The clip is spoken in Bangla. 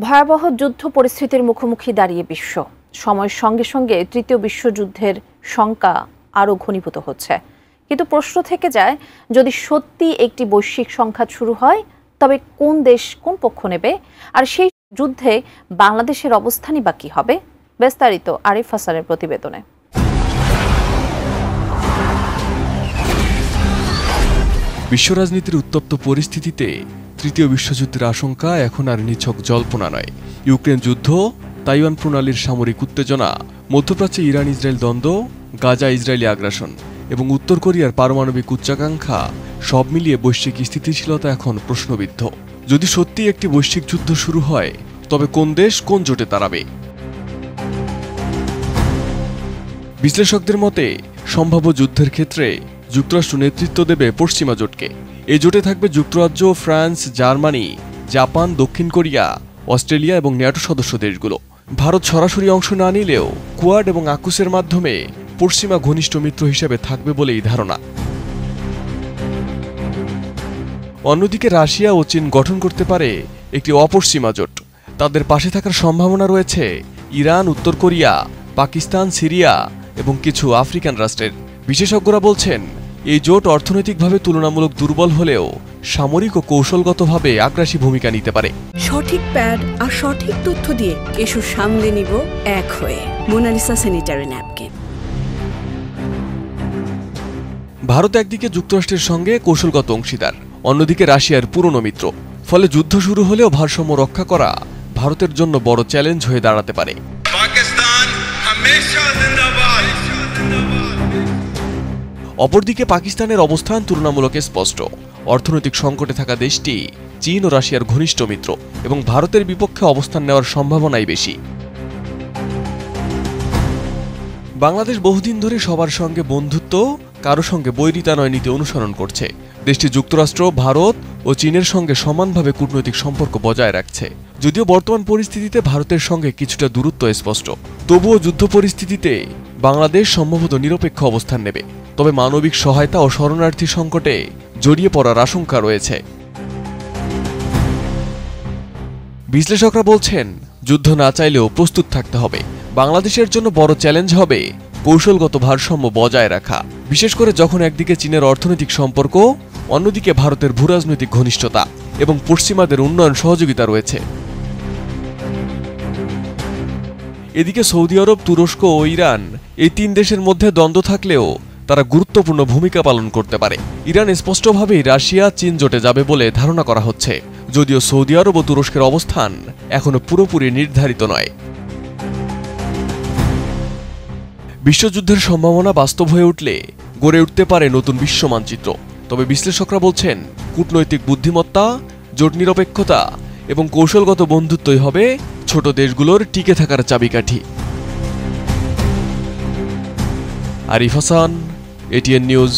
ভয়াবহ যুদ্ধ পরিস্থিতির মুখোমুখি দাঁড়িয়ে বিশ্ব। সময়ের সঙ্গে সঙ্গে তৃতীয় বিশ্বযুদ্ধের শঙ্কা আরও ঘনীভূত হচ্ছে। কিন্তু প্রশ্ন থেকে যায়, যদি সত্যি একটি বৈশ্বিক সংঘাত শুরু হয়, তবে কোন দেশ কোন পক্ষ নেবে, আর সেই যুদ্ধে বাংলাদেশের অবস্থানই বা কী হবে? বিস্তারিত আরিফ হাসানের প্রতিবেদনে। বিশ্ব রাজনীতির উত্তপ্ত পরিস্থিতিতে তৃতীয় বিশ্বযুদ্ধের আশঙ্কা এখন আর নিছক জল্পনা নয়। ইউক্রেন যুদ্ধ, তাইওয়ান প্রণালীর সামরিক উত্তেজনা, মধ্যপ্রাচ্যে ইরান ইসরায়েল দ্বন্দ্ব, গাজা ইসরায়েলি আগ্রাসন এবং উত্তর কোরিয়ার পারমাণবিক উচ্চাকাঙ্ক্ষা সব মিলিয়ে বৈশ্বিক স্থিতিশীলতা এখন প্রশ্নবিদ্ধ। যদি সত্যি একটি বৈশ্বিক যুদ্ধ শুরু হয়, তবে কোন দেশ কোন জোটে দাঁড়াবে? বিশ্লেষকদের মতে সম্ভাব্য যুদ্ধের ক্ষেত্রে যুক্তরাষ্ট্র নেতৃত্ব দেবে পশ্চিমা জোটকে। এই জোটে থাকবে যুক্তরাজ্য, ফ্রান্স, জার্মানি, জাপান, দক্ষিণ কোরিয়া, অস্ট্রেলিয়া এবং ন্যাটো সদস্য দেশগুলো। ভারত সরাসরি অংশ না নিলেও কোয়াড এবং আকুসের মাধ্যমে পশ্চিমা ঘনিষ্ঠ মিত্র হিসেবে থাকবে বলেই ধারণা। অন্যদিকে রাশিয়া ও চীন গঠন করতে পারে একটি অপশ্চিমা জোট। তাদের পাশে থাকার সম্ভাবনা রয়েছে ইরান, উত্তর কোরিয়া, পাকিস্তান, সিরিয়া এবং কিছু আফ্রিকান রাষ্ট্রের। বিশেষজ্ঞরা বলছেন, এই জোট অর্থনৈতিকভাবে তুলনামূলক দুর্বল হলেও সামরিক ও কৌশলগতভাবে আগ্রাসী ভূমিকা নিতে পারে। সঠিক প্যাড আর সঠিক তথ্য দিয়ে এসব সামলে নিব এক হয়ে। Mona Lisa sanitary napkin. ভারত একদিকে যুক্তরাষ্ট্রের সঙ্গে কৌশলগত অংশীদার, অন্যদিকে রাশিয়ার পুরনো মিত্র। ফলে যুদ্ধ শুরু হলেও ভারসাম্য রক্ষা করা ভারতের জন্য বড় চ্যালেঞ্জ হয়ে দাঁড়াতে পারে। অপরদিকে পাকিস্তানের অবস্থান তুলনামূলক স্পষ্ট। অর্থনৈতিক সংকটে থাকা দেশটি চীন ও রাশিয়ার ঘনিষ্ঠ মিত্র এবং ভারতের বিপক্ষে অবস্থান নেওয়ার সম্ভাবনাই বেশি। বাংলাদেশ বহুদিন ধরে সবার সঙ্গে বন্ধুত্ব, কারো সঙ্গে বৈরিতা নয় নীতি অনুসরণ করছে। দেশটি যুক্তরাষ্ট্র, ভারত ও চীনের সঙ্গে সমানভাবে কূটনৈতিক সম্পর্ক বজায় রাখছে। যদিও বর্তমান পরিস্থিতিতে ভারতের সঙ্গে কিছুটা দূরত্ব স্পষ্ট, তবুও যুদ্ধ পরিস্থিতিতে বাংলাদেশ সম্ভবত নিরপেক্ষ অবস্থান নেবে। তবে মানবিক সহায়তা ও শরণার্থী সংকটে জড়িয়ে পড়ার আশঙ্কা রয়েছে। বিশ্লেষকরা বলছেন, যুদ্ধ না চাইলেও প্রস্তুত থাকতে হবে। বাংলাদেশের জন্য বড় চ্যালেঞ্জ হবে কৌশলগত ভারসাম্য বজায় রাখা, বিশেষ করে যখন একদিকে চীনের অর্থনৈতিক সম্পর্ক, অন্যদিকে ভারতের ভূরাজনৈতিক ঘনিষ্ঠতা এবং পশ্চিমাদের উন্নয়ন সহযোগিতা রয়েছে। এদিকে সৌদি আরব, তুরস্ক ও ইরান, এই তিন দেশের মধ্যে দ্বন্দ্ব থাকলেও তারা গুরুত্বপূর্ণ ভূমিকা পালন করতে পারে। ইরান স্পষ্টভাবেই রাশিয়া চীন জোটে যাবে বলে ধারণা করা হচ্ছে, যদিও সৌদি আরব ও তুরস্কের অবস্থান এখনো পুরোপুরি নির্ধারিত নয়। বিশ্বযুদ্ধের সম্ভাবনা বাস্তব হয়ে উঠলে গড়ে উঠতে পারে নতুন বিশ্ব মানচিত্র। তবে বিশ্লেষকরা বলছেন, কূটনৈতিক বুদ্ধিমত্তা, জোট নিরপেক্ষতা এবং কৌশলগত বন্ধুত্বই হবে ছোট দেশগুলোর টিকে থাকার চাবিকাঠি। Arif Hasan, ATN news.